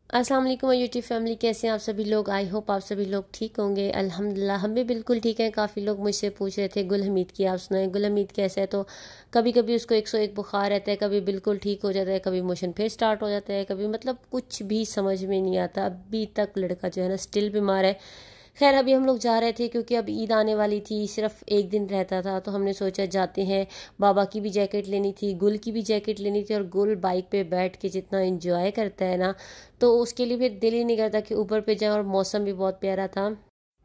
अस्सलाम वालेकुम YouTube family, कैसे हैं आप सभी लोग। आई होप आप सभी लोग ठीक होंगे। अल्हम्दुलिल्लाह हम भी बिल्कुल ठीक हैं। काफ़ी लोग मुझसे पूछ रहे थे गुल हमीद की आप सुनाएं, गुल हमीद कैसा है। तो कभी कभी उसको 101 बुखार रहता है, कभी बिल्कुल ठीक हो जाता है, कभी मोशन फिर स्टार्ट हो जाता है, कभी मतलब कुछ भी समझ में नहीं आता। अभी तक लड़का जो है ना स्टिल बीमार है। खैर अभी हम लोग जा रहे थे क्योंकि अब ईद आने वाली थी, सिर्फ एक दिन रहता था, तो हमने सोचा जाते हैं। बाबा की भी जैकेट लेनी थी, गुल की भी जैकेट लेनी थी, और गुल बाइक पे बैठ के जितना एंजॉय करता है ना, तो उसके लिए फिर दिल ही नहीं करता कि ऊपर पे जाए, और मौसम भी बहुत प्यारा था।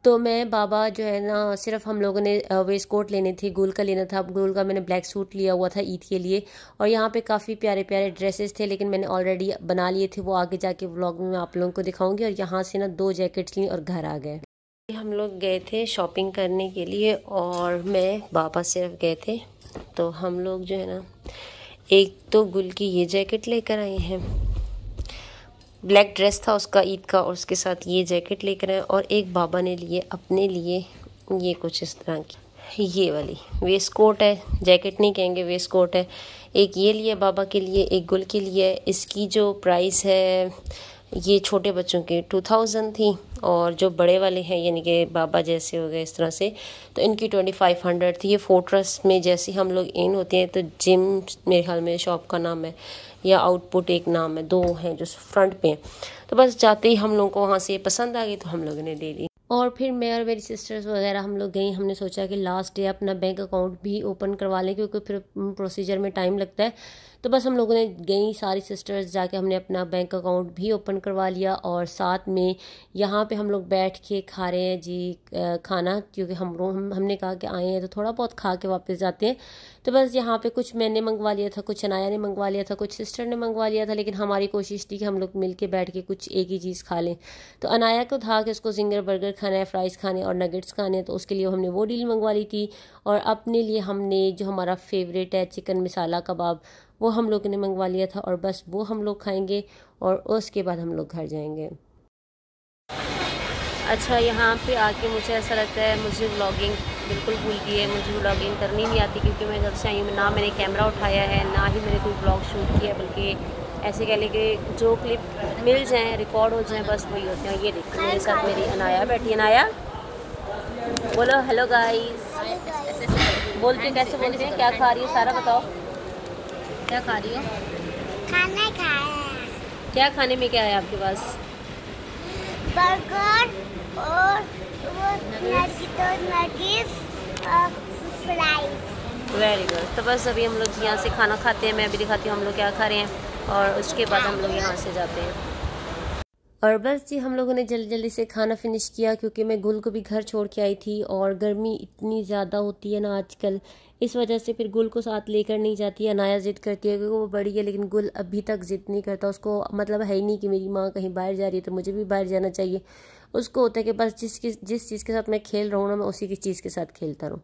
तो मैं बाबा जो है ना, सिर्फ हम लोगों ने वेस्ट कोट लेने थे, गुल का लेना था। गुल का मैंने ब्लैक सूट लिया हुआ था ईद के लिए, और यहाँ पे काफ़ी प्यारे प्यारे ड्रेसेस थे, लेकिन मैंने ऑलरेडी बना लिए थे। वो आगे जाके व्लॉग में मैं आप लोगों को दिखाऊंगी। और यहाँ से ना 2 जैकेट्स ली और घर आ गए। हम लोग गए थे शॉपिंग करने के लिए, और मैं बाबा सिर्फ गए थे। तो हम लोग जो है ना, एक तो गुल की ये जैकेट लेकर आए हैं, ब्लैक ड्रेस था उसका ईद का, और उसके साथ ये जैकेट लेकर आए। और एक बाबा ने लिए अपने लिए ये कुछ इस तरह की ये वाली वेस्ट कोट है, जैकेट नहीं कहेंगे, वेस्ट कोट है। एक ये लिए बाबा के लिए, एक गुल के लिए। इसकी जो प्राइस है, ये छोटे बच्चों की 2000 थी, और जो बड़े वाले हैं यानी कि बाबा जैसे हो गए इस तरह से, तो इनकी 2500 थी। ये फोर्ट्रेस में जैसे हम लोग इन होते हैं, तो जिम मेरे ख्याल में शॉप का नाम है, या आउटपुट एक नाम है, 2 हैं जो फ्रंट पे हैं। तो बस जाते ही हम लोगों को वहाँ से पसंद आ गई, तो हम लोगों ने ले ली। और फिर मैं और मेरी सिस्टर्स वगैरह हम लोग गई। हमने सोचा कि लास्ट डे अपना बैंक अकाउंट भी ओपन करवा लें, क्योंकि फिर प्रोसीजर में टाइम लगता है। तो बस हम लोगों ने गई सारी सिस्टर्स, जाके हमने अपना बैंक अकाउंट भी ओपन करवा लिया। और साथ में यहाँ पे हम लोग बैठ के खा रहे हैं जी खाना, क्योंकि हमने कहा कि आए हैं तो थोड़ा बहुत खा के वापस जाते हैं। तो बस यहाँ पे कुछ मैंने मंगवा लिया था, कुछ अनाया ने मंगवा लिया था, कुछ सिस्टर ने मंगवा लिया था, लेकिन हमारी कोशिश थी कि हम लोग मिल के बैठ के कुछ एक ही चीज़ खा लें। तो अनाया को था कि उसको जिंगर बर्गर खाना है, फ्राइज़ खाने और नगेट्स खाने हैं, तो उसके लिए हमने वो डील मंगवा ली थी। और अपने लिए हमने जो हमारा फेवरेट है चिकन मसाला कबाब, वो हम लोगों ने मंगवा लिया था, और बस वो हम लोग खाएंगे और उसके बाद हम लोग घर जाएंगे। अच्छा, यहाँ पे आके मुझे ऐसा लगता है मुझे व्लॉगिंग बिल्कुल भूल गई है। मुझे व्लॉगिंग करनी नहीं आती, क्योंकि मैं जब से आई हूँ ना मैंने कैमरा उठाया है, ना ही मैंने कोई व्लॉग शूट किया, बल्कि ऐसे कह लें कि जो क्लिप मिल जाएँ, रिकॉर्ड हो जाएँ, बस वही होते हैं। ये देखिए मेरे साथ मेरी अनाया बैठी है। अनाया बोलो हेलो गाइस। बोलते कैसे बोलते हैं, क्या खा रही हो, सारा बताओ क्या खा रही हो। खाना खाया। क्या खाने में क्या है आपके पास? बर्गर और वो नगेट्स और फ्राइज। Very good. तो बस अभी हम लोग यहाँ से खाना खाते हैं, मैं भी दिखाती हूँ हम लोग क्या खा रहे हैं, और उसके बाद हम लोग यहाँ से जाते हैं। और बस जी हम लोगों ने जल्दी जल्दी से खाना फिनिश किया, क्योंकि मैं गुल को भी घर छोड़ के आई थी, और गर्मी इतनी ज़्यादा होती है ना आजकल, इस वजह से फिर गुल को साथ लेकर नहीं जाती है। अनाया ज़िद करती है क्योंकि वो बड़ी है, लेकिन गुल अभी तक ज़िद नहीं करता। उसको मतलब है ही नहीं कि मेरी माँ कहीं बाहर जा रही है तो मुझे भी बाहर जाना चाहिए। उसको होता है कि बस जिस चीज़ के साथ मैं खेल रहा हूँ ना, मैं उसी की चीज़ के साथ खेलता रहूँ।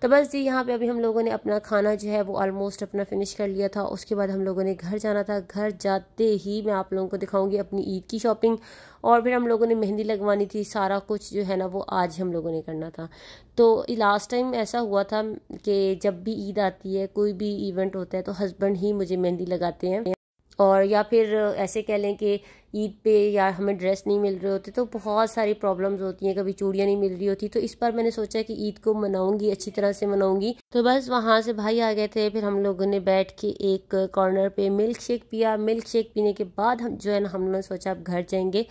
तो बस जी यहाँ पे अभी हम लोगों ने अपना खाना जो है वो ऑलमोस्ट अपना फिनिश कर लिया था। उसके बाद हम लोगों ने घर जाना था। घर जाते ही मैं आप लोगों को दिखाऊंगी अपनी ईद की शॉपिंग, और फिर हम लोगों ने मेहंदी लगवानी थी। सारा कुछ जो है ना वो आज हम लोगों ने करना था। तो लास्ट टाइम ऐसा हुआ था कि जब भी ईद आती है, कोई भी इवेंट होता है, तो हस्बैंड ही मुझे मेहंदी लगाते हैं, और या फिर ऐसे कह लें कि ईद पे या हमें ड्रेस नहीं मिल रहे होते, तो बहुत सारी प्रॉब्लम्स होती हैं, कभी चूड़ियाँ नहीं मिल रही होती। तो इस बार मैंने सोचा कि ईद को मनाऊंगी, अच्छी तरह से मनाऊंगी। तो बस वहाँ से भाई आ गए थे, फिर हम लोगों ने बैठ के एक कॉर्नर पे मिल्क शेक पिया। मिल्क शेक पीने के बाद हम जो है ना, हम लोगों ने सोचा अब घर जाएंगे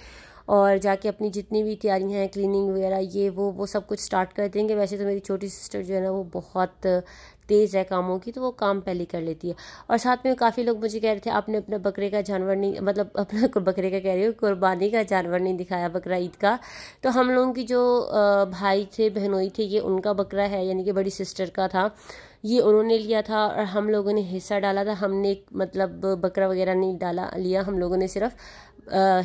और जाके अपनी जितनी भी तैयारियां हैं, क्लीनिंग वगैरह ये वो सब कुछ स्टार्ट कर देंगे। वैसे तो मेरी छोटी सिस्टर जो है ना वो बहुत तेज़ है कामों की, तो वो काम पहले कर लेती है। और साथ में काफ़ी लोग मुझे कह रहे थे आपने अपना बकरे का जानवर नहीं, मतलब अपना बकरे का कह रही हो, कुर्बानी का जानवर नहीं दिखाया, बकरा ईद का। तो हम लोगों की जो भाई थे बहनोई थे, ये उनका बकरा है, यानी कि बड़ी सिस्टर का था, ये उन्होंने लिया था, और हम लोगों ने हिस्सा डाला था। हमने मतलब बकरा वगैरह नहीं डाला लिया, हम लोगों ने सिर्फ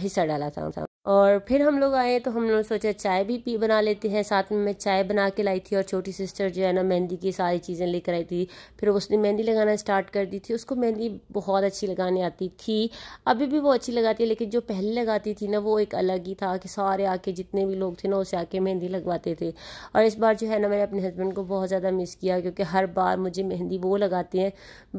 हिस्सा डाला था। और फिर हम लोग आए तो हम लोग सोचा चाय भी पी बना लेते हैं। साथ में मैं चाय बना के लाई थी, और छोटी सिस्टर जो है ना मेहंदी की सारी चीज़ें लेकर आई थी। फिर उसने मेहंदी लगाना स्टार्ट कर दी थी। उसको मेहंदी बहुत अच्छी लगाने आती थी, अभी भी वो अच्छी लगाती है, लेकिन जो पहले लगाती थी ना वो एक अलग ही था कि सारे आके जितने भी लोग थे ना उसे आके मेहंदी लगवाते थे। और इस बार जो है ना मैंने अपने हस्बैंड को बहुत ज़्यादा मिस किया, क्योंकि हर बार मुझे मेहंदी वो लगाते हैं,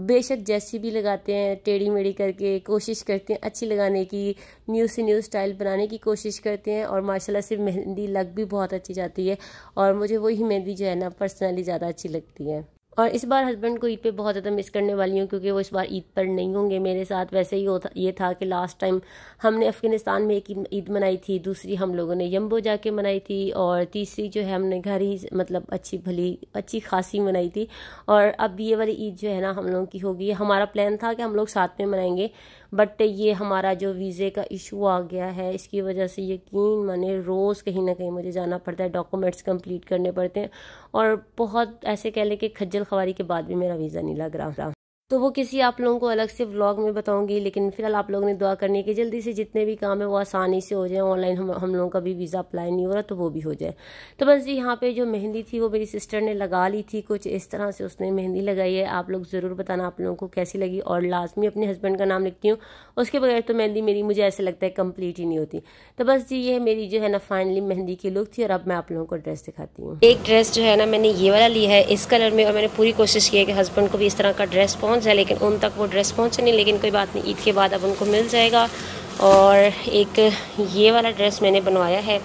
बेशक जैसी भी लगाते हैं, टेढ़ी मेढ़ी करके कोशिश करते हैं अच्छी लगाने की, न्यू से न्यू स्टाइल बनाने की कोशिश करते हैं और माशाल्लाह से मेहंदी लग भी बहुत अच्छी जाती है और मुझे वही मेहंदी जो है ना पर्सनली ज़्यादा अच्छी लगती है। और इस बार हस्बैंड को ईद पे बहुत ज़्यादा मिस करने वाली हूँ क्योंकि वो इस बार ईद पर नहीं होंगे मेरे साथ। वैसे ही ये था कि लास्ट टाइम हमने अफ़गानिस्तान में एक ईद मनाई थी, दूसरी हम लोगों ने यम्बो जाके मनाई थी और तीसरी जो है हमने घर ही मतलब अच्छी खासी मनाई थी। और अब ये वाली ईद जो है ना हम लोगों की होगी। हमारा प्लान था कि हम लोग साथ में मनाएंगे, बट ये हमारा जो वीज़े का इशू आ गया है इसकी वजह से यकीन माने रोज़ कहीं ना कहीं मुझे जाना पड़ता है, डॉक्यूमेंट्स कंप्लीट करने पड़ते हैं और बहुत ऐसे कह लें कि खज्जल ख्वारी के बाद भी मेरा वीज़ा नहीं लग रहा। तो वो किसी आप लोगों को अलग से व्लॉग में बताऊंगी, लेकिन फिलहाल आप लोगों ने दुआ करनी है कि जल्दी से जितने भी काम है वो आसानी से हो जाए। ऑनलाइन हम लोगों का भी वीज़ा अप्लाई नहीं हो रहा तो वो भी हो जाए। तो बस जी यहाँ पे जो मेहंदी थी वो मेरी सिस्टर ने लगा ली थी, कुछ इस तरह से उसने मेहंदी लगाई है। आप लोग ज़रूर बताना आप लोगों को कैसी लगी और लाजमी अपने हस्बैंड का नाम लिखती हूँ, उसके बगैर तो मेहंदी मेरी मुझे ऐसे लगता है कंप्लीट ही नहीं होती। तो बस जी ये मेरी जो है ना फाइनली मेहंदी की लुक थी और अब मैं आप लोगों को ड्रेस दिखाती हूँ। एक ड्रेस जो है ना मैंने ये वाला लिया है इस कलर में और मैंने पूरी कोशिश की है कि हस्बैंड को भी इस तरह का ड्रेस पहुँच जाए, लेकिन उन तक वो ड्रेस पहुँचे नहीं, लेकिन कोई बात नहीं, ईद के बाद अब उनको मिल जाएगा। और एक ये वाला ड्रेस मैंने बनवाया है,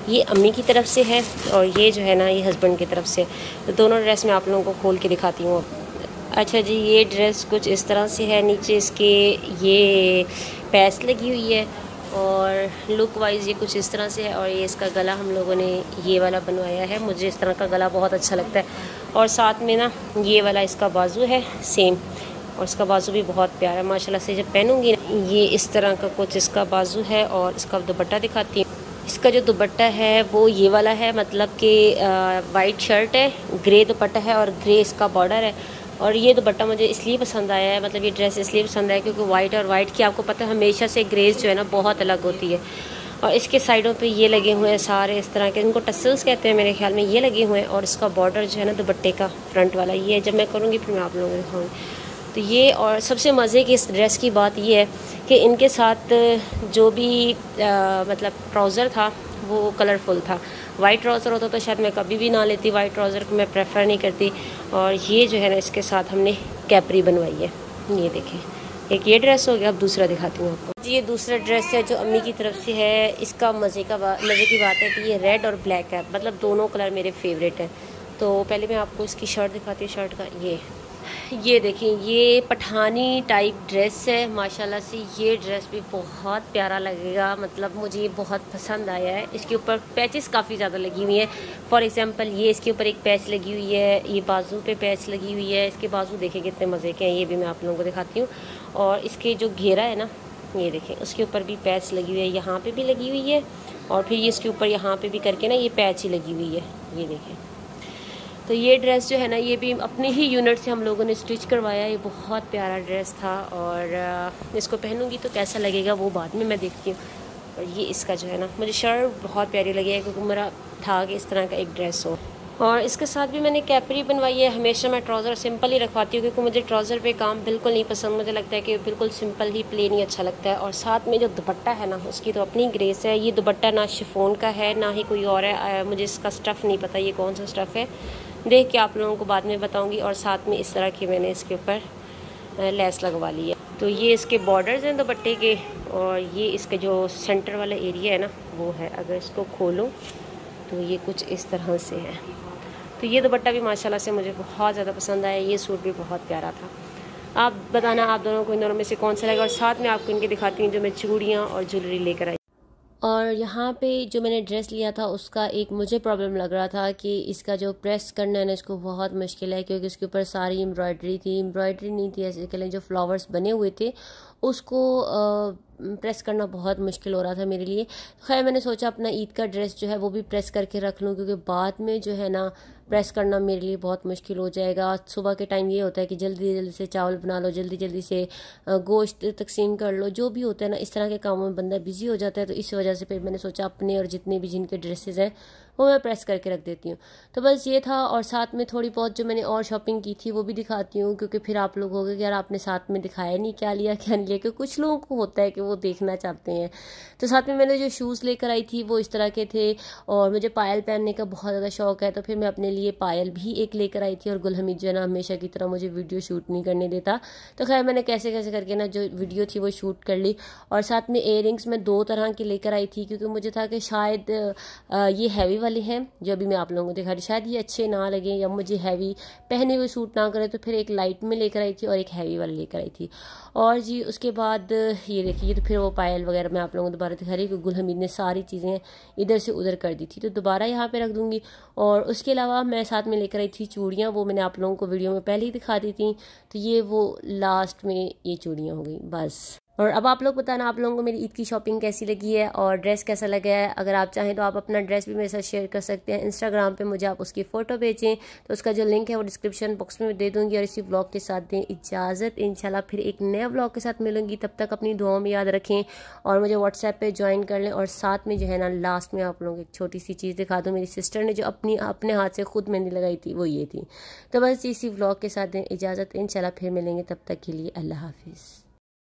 ये अम्मी की तरफ से है और ये जो है ना ये हस्बैंड की तरफ से। तो दोनों ड्रेस मैं आप लोगों को खोल के दिखाती हूँ। अच्छा जी ये ड्रेस कुछ इस तरह से है, नीचे इसके ये पैच लगी हुई है और लुक वाइज ये कुछ इस तरह से है। और ये इसका गला हम लोगों ने ये वाला बनवाया है, मुझे इस तरह का गला बहुत अच्छा लगता है। और साथ में ना ये वाला इसका बाजू है सेम, और इसका बाजू भी बहुत प्यारा है माशाल्लाह से। जब पहनूंगी ये इस तरह का कुछ इसका बाजू है और इसका दुपट्टा दिखाती हूँ। इसका जो दुपट्टा है वो ये वाला है, मतलब कि वाइट शर्ट है, ग्रे दुपट्टा है और ग्रे इसका बॉर्डर है। और ये दुपट्टा मुझे इसलिए पसंद आया है, मतलब ये ड्रेस इसलिए पसंद आया क्योंकि वाइट और वाइट की आपको पता है हमेशा से ग्रेस जो है ना बहुत अलग होती है। और इसके साइडों पे ये लगे हुए हैं सारे इस तरह के, इनको टसल्स कहते हैं मेरे ख्याल में, ये लगे हुए हैं। और इसका बॉर्डर जो है ना दुपट्टे का फ्रंट वाला ये है। जब मैं करूँगी फिर मैं आप लोगों को दिखाऊँगी। तो ये और सबसे मज़े की इस ड्रेस की बात ये है कि इनके साथ जो भी मतलब ट्राउज़र था वो कलरफुल था। वाइट ट्राउज़र होता तो शायद मैं कभी भी ना लेती, वाइट ट्राउज़र को मैं प्रेफर नहीं करती। और ये जो है ना इसके साथ हमने कैपरी बनवाई है, ये देखें। एक ये ड्रेस हो गया, अब दूसरा दिखाती हूँ आपको। ये दूसरा ड्रेस है जो अम्मी की तरफ से है। इसका मज़े की बात है कि ये रेड और ब्लैक है, मतलब दोनों कलर मेरे फेवरेट हैं। तो पहले मैं आपको इसकी शर्ट दिखाती हूँ। शर्ट का ये देखिए, ये पठानी टाइप ड्रेस है माशाल्लाह से। ये ड्रेस भी बहुत प्यारा लगेगा, मतलब मुझे ये बहुत पसंद आया है। इसके ऊपर पैचेस काफ़ी ज़्यादा लगी हुई हैं। फॉर एग्जांपल ये इसके ऊपर एक पैच लगी हुई है, ये बाजू पे पैच लगी हुई है। इसके बाजू देखें कितने मज़े के हैं, ये भी मैं आप लोगों को दिखाती हूँ। और इसके जो घेरा है ना ये देखें, उसके ऊपर भी पैच लगी हुई है, यहाँ पर भी लगी हुई है और फिर ये इसके ऊपर यहाँ पर भी करके ना ये पैच ही लगी हुई है, ये देखें। तो ये ड्रेस जो है ना ये भी अपने ही यूनिट से हम लोगों ने स्टिच करवाया। ये बहुत प्यारा ड्रेस था और इसको पहनूंगी तो कैसा लगेगा वो बाद में मैं देखती हूँ। और ये इसका जो है ना मुझे शर्ट बहुत प्यारी लगी है क्योंकि मेरा था कि इस तरह का एक ड्रेस हो। और इसके साथ भी मैंने कैपरी बनवाई है। हमेशा मैं ट्राउज़र सिंपल ही रखवाती हूँ क्योंकि मुझे ट्राउज़र पे काम बिल्कुल नहीं पसंद। मुझे लगता है कि बिल्कुल सिंपल ही प्लेन ही अच्छा लगता है। और साथ में जो दुपट्टा है ना उसकी तो अपनी ग्रेस है। ये दुपट्टा ना शिफॉन का है ना ही कोई और है, मुझे इसका स्टफ़ नहीं पता ये कौन सा स्टफ़ है, देख के आप लोगों को बाद में बताऊंगी। और साथ में इस तरह की मैंने इसके ऊपर लेस लगवा ली है। तो ये इसके बॉर्डर्स हैं दुपट्टे के और ये इसके जो सेंटर वाला एरिया है ना वो है। अगर इसको खोलूँ तो ये कुछ इस तरह से है। तो ये दुपट्टा भी माशाल्लाह से मुझे बहुत ज़्यादा पसंद आया। ये सूट भी बहुत प्यारा था। आप बताना आप दोनों को इन दोनों में से कौन सा लगेगा। और साथ में आपको इनके दिखाती हूँ जो मैं चूड़ियाँ और ज्वेलरी लेकर आई। और यहाँ पे जो मैंने ड्रेस लिया था उसका एक मुझे प्रॉब्लम लग रहा था कि इसका जो प्रेस करना है ना इसको बहुत मुश्किल है क्योंकि इसके ऊपर सारी एम्ब्रॉयडरी थी। एम्ब्रॉयडरी नहीं थी, ऐसे कह लें जो फ्लावर्स बने हुए थे उसको प्रेस करना बहुत मुश्किल हो रहा था मेरे लिए। खैर मैंने सोचा अपना ईद का ड्रेस जो है वो भी प्रेस करके रख लूँ क्योंकि बाद में जो है ना प्रेस करना मेरे लिए बहुत मुश्किल हो जाएगा। सुबह के टाइम ये होता है कि जल्दी जल्दी से चावल बना लो, जल्दी जल्दी से गोश्त तकसीम कर लो, जो भी होता है ना इस तरह के कामों में बंदा बिजी हो जाता है। तो इस वजह से फिर मैंने सोचा अपने और जितने भी जिनके ड्रेसेस हैं वो मैं प्रेस करके रख देती हूँ। तो बस ये था। और साथ में थोड़ी बहुत जो मैंने और शॉपिंग की थी वो भी दिखाती हूँ क्योंकि फिर आप लोग हो गए कि यार आपने साथ में दिखाया नहीं क्या लिया क्या नहीं लिया, क्योंकि कुछ लोगों को होता है कि वो देखना चाहते हैं। तो साथ में मैंने जो शूज़ लेकर आई थी वो इस तरह के थे, और मुझे पायल पहनने का बहुत ज़्यादा शौक है, तो फिर मैं अपने लिए पायल भी एक लेकर आई थी। और गुल हमीद जो है ना हमेशा की तरह मुझे वीडियो शूट नहीं करने देता, तो खैर मैंने कैसे कैसे करके ना जो वीडियो थी वो शूट कर ली। और साथ में इयररिंग्स मैं 2 तरह की लेकर आई थी, क्योंकि मुझे था कि शायद ये हैवी वाले हैं जो अभी मैं आप लोगों को दिखा रही, शायद ये अच्छे ना लगे या मुझे हैवी पहने हुए सूट ना करे, तो फिर एक लाइट में लेकर आई थी और एक हैवी वाला लेकर आई थी। और जी उसके बाद ये देखिए, तो फिर वो पायल वगैरह मैं आप लोगों को दोबारा दिखा रही, क्योंकि गुल हमीद ने सारी चीज़ें इधर से उधर कर दी थी, तो दोबारा यहाँ पे रख दूँगी। और उसके अलावा मैं साथ में लेकर आई थी चूड़ियाँ, वो मैंने आप लोगों को वीडियो में पहले ही दिखा दी थी, तो ये वो लास्ट में ये चूड़ियाँ हो गई बस। और अब आप लोग बताना आप लोगों को मेरी ईद की शॉपिंग कैसी लगी है और ड्रेस कैसा लगा है। अगर आप चाहें तो आप अपना ड्रेस भी मेरे साथ शेयर कर सकते हैं इंस्टाग्राम पे, मुझे आप उसकी फ़ोटो भेजें, तो उसका जो लिंक है वो डिस्क्रिप्शन बॉक्स में दे दूँगी। और इसी व्लॉग के साथ दें इजाज़त, इंशाल्लाह फिर एक नया व्लॉग के साथ मिलूंगी। तब तक अपनी दुआओं में याद रखें और मुझे व्हाट्सएप पर ज्वाइन कर लें। और साथ में जो है ना लास्ट में आप लोगों को एक छोटी सी चीज़ दिखा दूँ, मेरी सिस्टर ने जो अपने हाथ से खुद मेहंदी लगाई थी वो ये थी। तो बस इसी व्लॉग के साथ दें इजाज़त, इंशाल्लाह फिर मिलेंगे, तब तक के लिए अल्लाह हाफिज़।